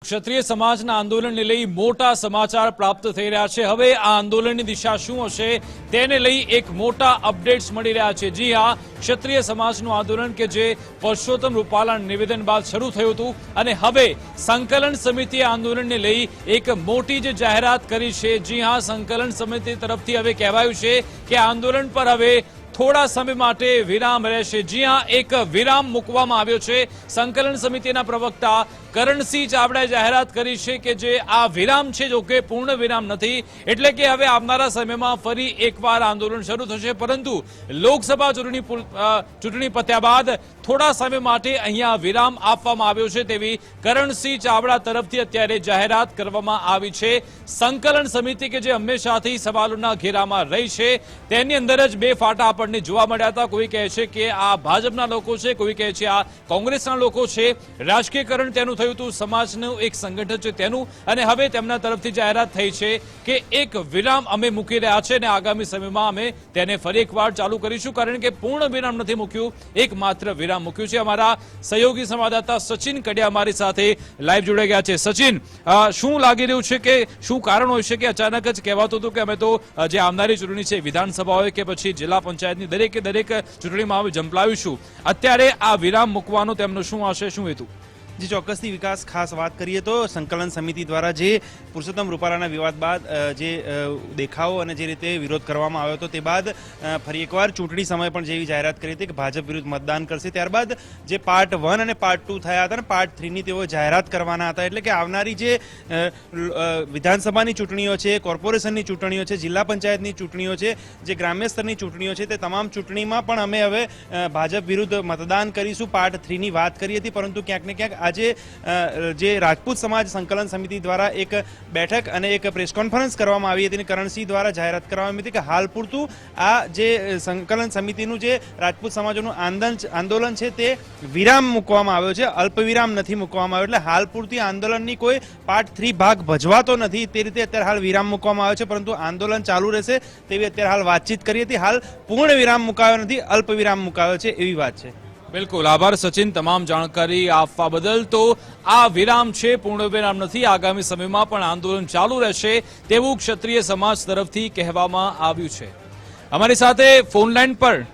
ક્ષત્રિય સમાજના આંદોલનને લઈ મોટા સમાચાર પ્રાપ્ત થઈ રહ્યા છે। હવે આ આંદોલનની દિશા શું હશે તેને લઈ એક મોટા અપડેટ્સ મળી રહ્યા છે। જી હા, ક્ષત્રિય સમાજનું આંદોલન કે જે પરસોત્તમ રૂપાલાના નિવેદન બાદ શરૂ થયું હતું અને હવે સંકલન સમિતિએ આંદોલનને લઈ એક મોટી જે જાહેરાત કરી છે। જી હા, સંકલન સમિતિ તરફથી હવે કહેવાયું છે કે આંદોલન પર હવે થોડા સમય માટે વિરામ રહેશે। જી હા, એક વિરામ મૂકવામાં આવ્યો છે। સંકલન સમિતિના પ્રવક્તા કરણસિંહ ચાવડાએ જાહેરાત કરી છે કે જે આ વિરામ છે જો કે પૂર્ણ વિરામ નથી, એટલે કે હવે આવનારા સમયમાં ફરી એકવાર આંદોલન શરૂ થશે, પરંતુ લોકસભા ચૂંટણી પત્યા બાદ થોડા સમય માટે અહીંયા વિરામ આપવામાં આવ્યો છે તેવી કરણસિંહ ચાવડા તરફથી અત્યારે જાહેરાત કરવામાં આવી છે। સંકલન સમિતિ કે જે હંમેશાથી સવાલોના ઘેરામાં રહી છે તેની અંદર જ બે ફાટા આપણને જોવા મળ્યા હતા। કોઈ કહે છે કે આ ભાજપના લોકો છે, કોઈ કહે છે આ કોંગ્રેસના લોકો છે, રાજકીયકરણ તેનું થયું હતું, સમાજનું એક સંગઠન છે તેનું, અને હવે તેમના તરફથી જાહેરાત થઈ છે કે એક વિરામ અમે મૂકી રહ્યા છે અને આગામી સમયમાં અમે તેને ફરી એકવાર ચાલુ કરીશું, કારણ કે પૂર્ણ વિરામ નથી મૂક્યું, એકમાત્ર વિરામ મૂક્યું છે। અમારા સહયોગી સંવાદદાતા સચિન કડિયા અમારી સાથે લાઈવ જોડાઈ ગયા છે। સચિન, શું લાગી રહ્યું છે કે શું કારણ હોય છે કે અચાનક જ કહેવાતું હતું કે અમે તો જે આવનારી ચૂંટણી છે વિધાનસભા હોય કે પછી જિલ્લા પંચાયતની દરેકે દરેક ચૂંટણીમાં અમે ઝંપલાવીશું, અત્યારે આ વિરામ મૂકવાનો તેમનો શું આશય, શું હેતુ? जी ચોક્કસથી વિકાસ, ખાસ વાત કરીએ તો સંકલન સમિતિ દ્વારા જે પુરુષોત્તમ રૂપાલાના વિવાદ બાદ જે દેખાવો અને જે રીતે વિરોધ કરવામાં આવ્યો હતો તે બાદ ફરી એકવાર ચૂંટણી સમયે પણ જેવી જાહેરાત કરી હતી કે ભાજપ વિરુદ્ધ મતદાન કરશે। ત્યારબાદ જે પાર્ટ 1 અને પાર્ટ 2 થયા હતા અને પાર્ટ 3ની તેઓ જાહેરાત કરવાના હતા, એટલે કે આવનારી જે વિધાનસભાની ચૂંટણીઓ છે, કોર્પોરેશનની ચૂંટણીઓ છે, જિલ્લા પંચાયતની ચૂંટણીઓ છે, જે ગ્રામ્ય સ્તરની ચૂંટણીઓ છે, તે તમામ ચૂંટણીમાં પણ અમે હવે ભાજપ વિરુદ્ધ મતદાન કરીશું, પાર્ટ 3ની વાત કરી હતી। પરંતુ ક્યાંક ને ક્યાંક આજે જે રાજપૂત સમાજ સંકલન સમિતિ દ્વારા એક બેઠક અને એક પ્રેસ કોન્ફરન્સ કરવામાં આવી હતી, કરણસિંહ દ્વારા જાહેરાત કરવામાં આવી હતી કે હાલ પૂરતું આ જે સંકલન સમિતિનું જે રાજપૂત સમાજોનું આંદોલન છે તે વિરામ મૂકવામાં આવ્યો છે, અલ્પ વિરામ નથી મૂકવામાં આવ્યો, એટલે હાલ પૂરતી આંદોલનની કોઈ પાર્ટ 3 ભાગ ભજવાતો નથી, તે રીતે અત્યારે હાલ વિરામ મૂકવામાં આવ્યો છે, પરંતુ આંદોલન ચાલુ રહેશે તેવી અત્યારે હાલ વાતચીત કરી હતી। હાલ પૂર્ણ વિરામ મુકાયો નથી, અલ્પ વિરામ મુકાયો છે એવી વાત છે। બિલકુલ, આભાર સચિન તમામ જાણકારી આપવા બદલ। તો આ વિરામ છે, પૂર્ણ વિરામ નથી, આગામી સમયમાં પણ આંદોલન ચાલુ રહેશે તેવું ક્ષત્રિય સમાજ તરફથી કહેવામાં આવ્યું છે। અમારી સાથે ફોન લાઈન પર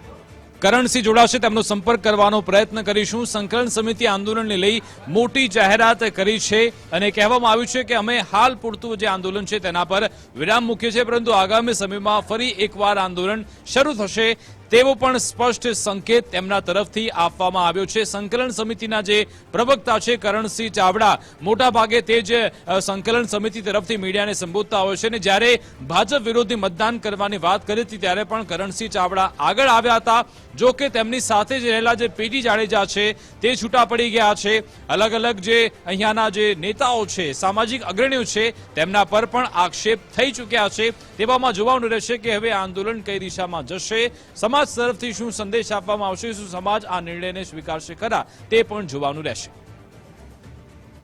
કરણસિંહ જોડાશે, તેમનો સંપર્ક કરવાનો પ્રયત્ન કરીશું। સંકલન સમિતિ આંદોલનને લઈ મોટી જાહેરાત કરી છે અને કહેવામાં આવ્યું છે કે અમે હાલ પૂરતું જે આંદોલન છે તેના પર વિરામ મૂકીએ છીએ, પરંતુ આગામી સમયમાં ફરી એકવાર આંદોલન શરૂ થશે તેવો પણ સ્પષ્ટ સંકેત તેમના તરફથી આપવામાં આવ્યો છે। સંકલન સમિતિના જે પ્રવક્તા છે કરણસિંહ ચાવડા મોટા ભાગે તે જ સંકલન સમિતિ તરફથી મીડિયાને સંબોધતા હોય છે, અને જ્યારે ભાજપ વિરોધી મતદાન કરવાની વાત કરી હતી ત્યારે પણ કરણસિંહ ચાવડા આગળ આવ્યા હતા। જો કે તેમની સાથે જ રહેલા જે પીટી જાડેજા છે તે છૂટા પડી ગયા છે, અલગ અલગ જે અહીંયાના જે નેતાઓ છે, સામાજિક અગ્રણીઓ છે, તેમના પર પણ આક્ષેપ થઈ ચૂક્યા છે। તેવામાં જોવાનું રહેશે કે હવે આંદોલન કઈ દિશામાં જશે, સમાજ તરફથી શું સંદેશ આપવામાં આવશે, શું સમાજ આ નિર્ણયને સ્વીકારશે ખરા તે પણ જોવાનું રહેશે।